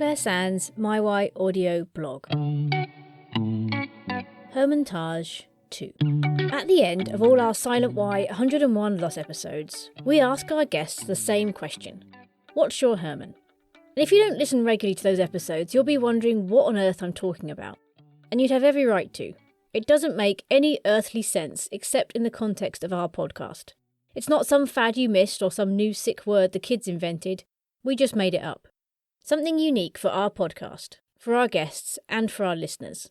Claire Sands' MyWhy audio blog. Hermontage II. At the end of all our Silent Why 101 Lost episodes, we ask our guests the same question. What's your Herman? And if you don't listen regularly to those episodes, you'll be wondering what on earth I'm talking about. And you'd have every right to. It doesn't make any earthly sense except in the context of our podcast. It's not some fad you missed or some new sick word the kids invented. We just made it up. Something unique for our podcast, for our guests, and for our listeners.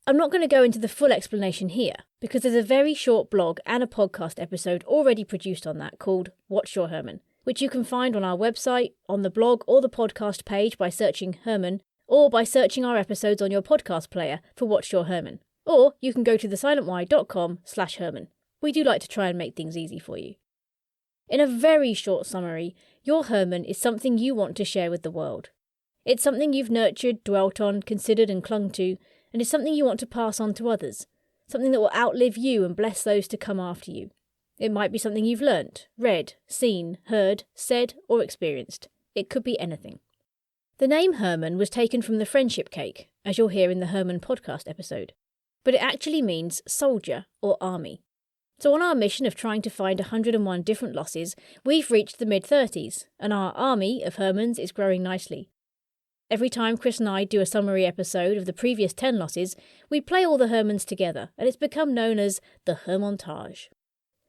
I'm not going to go into the full explanation here, because there's a very short blog and a podcast episode already produced on that called What's Your Herman, which you can find on our website, on the blog or the podcast page by searching Herman, or by searching our episodes on your podcast player for What's Your Herman. Or you can go to thesilentwhy.com/Herman. We do like to try and make things easy for you. In a very short summary, your Herman is something you want to share with the world. It's something you've nurtured, dwelt on, considered and clung to, and is something you want to pass on to others. Something that will outlive you and bless those to come after you. It might be something you've learnt, read, seen, heard, said or experienced. It could be anything. The name Herman was taken from the friendship cake, as you'll hear in the Herman podcast episode. But it actually means soldier or army. So on our mission of trying to find 101 different losses, we've reached the mid-30s, and our army of Hermans is growing nicely. Every time Chris and I do a summary episode of the previous 10 losses, we play all the Hermans together, and it's become known as the Hermontage.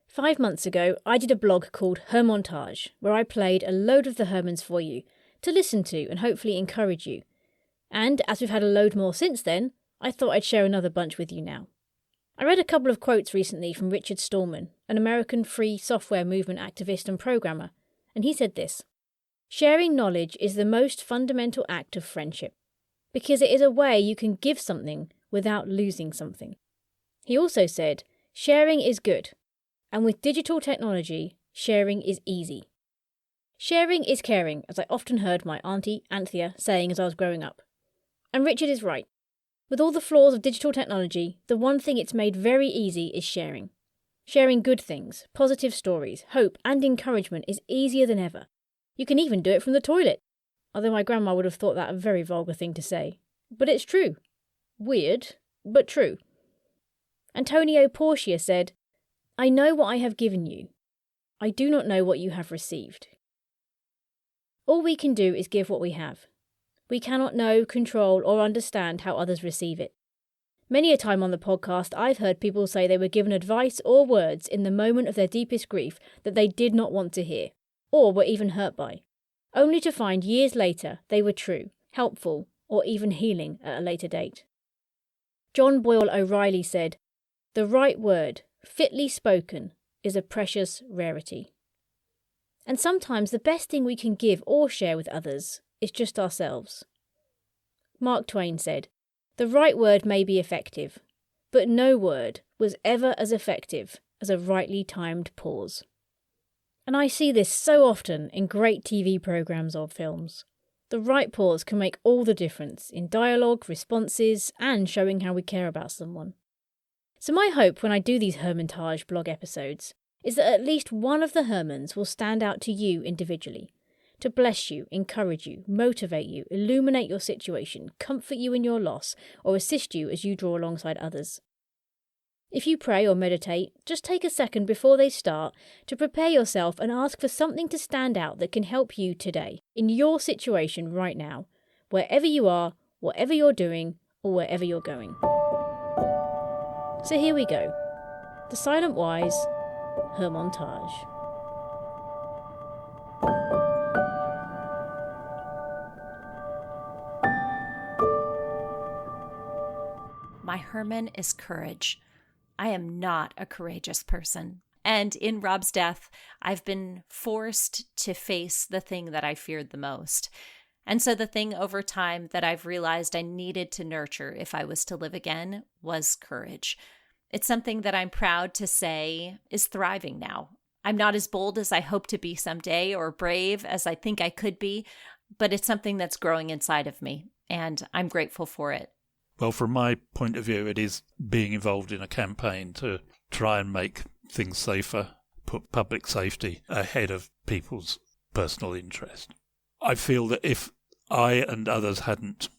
5 months ago, I did a blog called Hermontage, where I played a load of the Hermans for you, to listen to and hopefully encourage you. And as we've had a load more since then, I thought I'd share another bunch with you now. I read a couple of quotes recently from Richard Stallman, an American free software movement activist and programmer, and he said this: "Sharing knowledge is the most fundamental act of friendship, because it is a way you can give something without losing something." He also said, "Sharing is good, and with digital technology, sharing is easy. Sharing is caring," as I often heard my auntie Anthea saying as I was growing up. And Richard is right. With all the flaws of digital technology, the one thing it's made very easy is sharing. Sharing good things, positive stories, hope and encouragement is easier than ever. You can even do it from the toilet. Although my grandma would have thought that a very vulgar thing to say. But it's true. Weird, but true. Antonio Porcia said, "I know what I have given you. I do not know what you have received." All we can do is give what we have. We cannot know, control, or understand how others receive it. Many a time on the podcast, I've heard people say they were given advice or words in the moment of their deepest grief that they did not want to hear, or were even hurt by, only to find years later they were true, helpful, or even healing at a later date. John Boyle O'Reilly said, "The right word, fitly spoken, is a precious rarity." And sometimes the best thing we can give or share with others is just ourselves. Mark Twain said, "The right word may be effective, but no word was ever as effective as a rightly timed pause." And I see this so often in great TV programmes or films. The right pause can make all the difference in dialogue, responses, and showing how we care about someone. So my hope when I do these Hermontage blog episodes is that at least one of the Hermans will stand out to you individually, to bless you, encourage you, motivate you, illuminate your situation, comfort you in your loss, or assist you as you draw alongside others. If you pray or meditate, just take a second before they start to prepare yourself and ask for something to stand out that can help you today, in your situation right now, wherever you are, whatever you're doing, or wherever you're going. So here we go. The Silent Whys, Hermontage. My Herman is courage. I am not a courageous person. And in Rob's death, I've been forced to face the thing that I feared the most. And so the thing over time that I've realized I needed to nurture if I was to live again was courage. It's something that I'm proud to say is thriving now. I'm not as bold as I hope to be someday or brave as I think I could be, but it's something that's growing inside of me, and I'm grateful for it. Well, from my point of view, it is being involved in a campaign to try and make things safer, put public safety ahead of people's personal interest. I feel that if I and others hadn't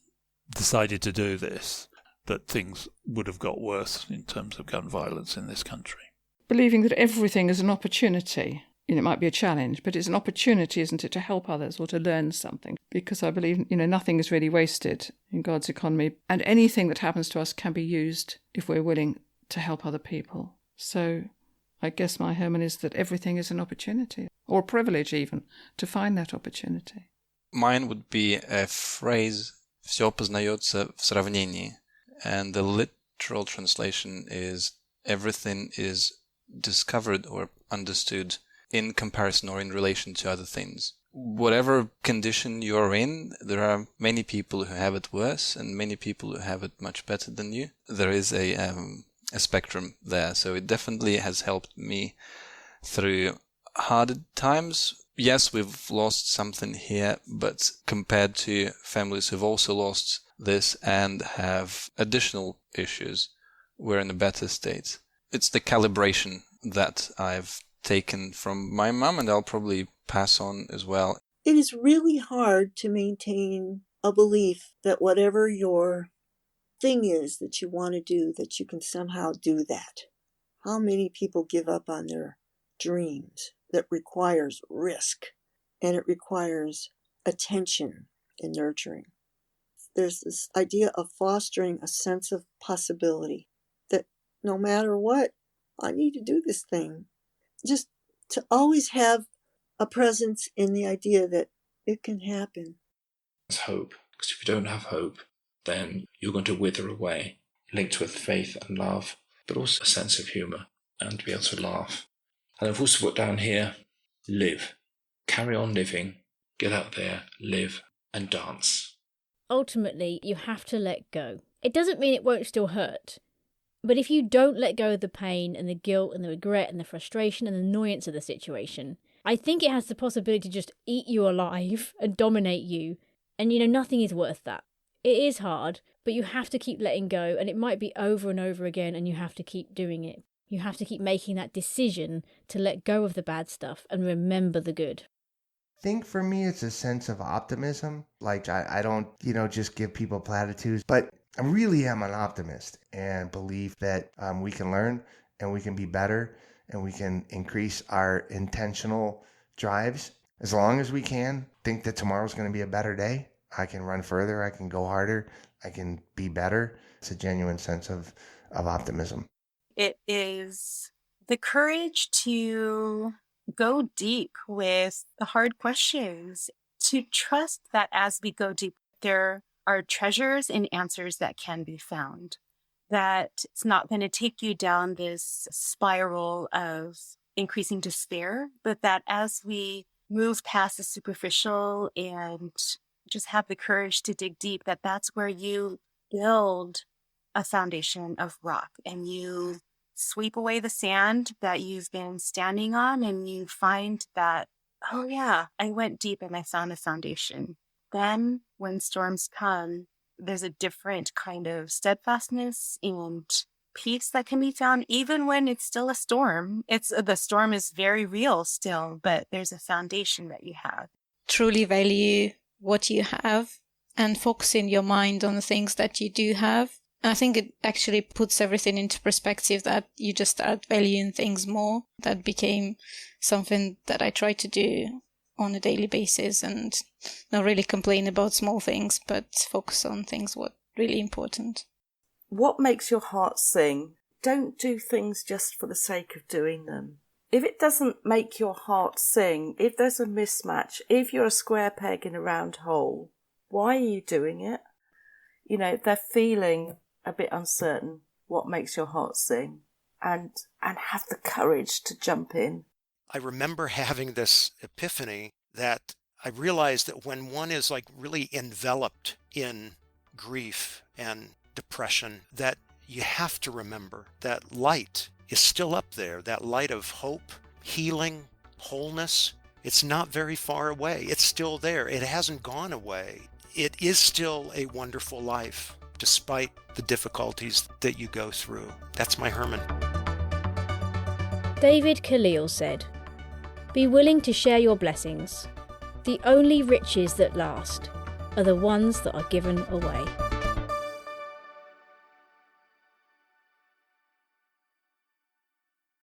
decided to do this, that things would have got worse in terms of gun violence in this country. Believing that everything is an opportunity. It might be a challenge, but it's an opportunity, isn't it, to help others or to learn something? Because I believe, nothing is really wasted in God's economy. And anything that happens to us can be used if we're willing to help other people. So I guess my Herman is that everything is an opportunity, or a privilege even, to find that opportunity. Mine would be a phrase «Всё познается в сравнении». And the literal translation is everything is discovered or understood in comparison or in relation to other things. Whatever condition you're in, there are many people who have it worse and many people who have it much better than you. There is a spectrum there, so it definitely has helped me through harder times. Yes, we've lost something here, but compared to families who've also lost this and have additional issues, we're in a better state. It's the calibration that I've taken from my mum, and I'll probably pass on as well. It is really hard to maintain a belief that whatever your thing is that you want to do, that you can somehow do that. How many people give up on their dreams? That requires risk, and it requires attention and nurturing. There's this idea of fostering a sense of possibility, that no matter what, I need to do this thing. Just to always have a presence in the idea that it can happen. It's hope, because if you don't have hope, then you're going to wither away, linked with faith and love, but also a sense of humour and to be able to laugh. And I've also put down here, live. Carry on living, get out there, live and dance. Ultimately, you have to let go. It doesn't mean it won't still hurt. But if you don't let go of the pain and the guilt and the regret and the frustration and the annoyance of the situation, I think it has the possibility to just eat you alive and dominate you. And nothing is worth that. It is hard, but you have to keep letting go, and it might be over and over again, and you have to keep doing it. You have to keep making that decision to let go of the bad stuff and remember the good. I think for me, it's a sense of optimism. Like I don't, just give people platitudes, but I really am an optimist and believe that we can learn and we can be better and we can increase our intentional drives. As long as we can think that tomorrow's going to be a better day, I can run further, I can go harder, I can be better. It's a genuine sense of optimism. It is the courage to go deep with the hard questions, to trust that as we go deep, there are treasures and answers that can be found, that it's not going to take you down this spiral of increasing despair, but that as we move past the superficial and just have the courage to dig deep, that's where you build a foundation of rock and you sweep away the sand that you've been standing on and you find that, oh yeah, I went deep and I found a foundation. Then when storms come, there's a different kind of steadfastness and peace that can be found, even when it's still a storm. The storm is very real still, but there's a foundation that you have. Truly value what you have and focusing your mind on the things that you do have. And I think it actually puts everything into perspective, that you just start valuing things more. That became something that I try to do on a daily basis and not really complain about small things, but focus on things what really important. What makes your heart sing? Don't do things just for the sake of doing them. If it doesn't make your heart sing, if there's a mismatch, if you're a square peg in a round hole, why are you doing it? If they're feeling a bit uncertain, what makes your heart sing? And have the courage to jump in. I remember having this epiphany that I realized that when one is really enveloped in grief and depression, that you have to remember that light is still up there, that light of hope, healing, wholeness. It's not very far away. It's still there. It hasn't gone away. It is still a wonderful life, despite the difficulties that you go through. That's my Herman. David Khalil said, "Be willing to share your blessings, the only riches that last. are the ones that are given away.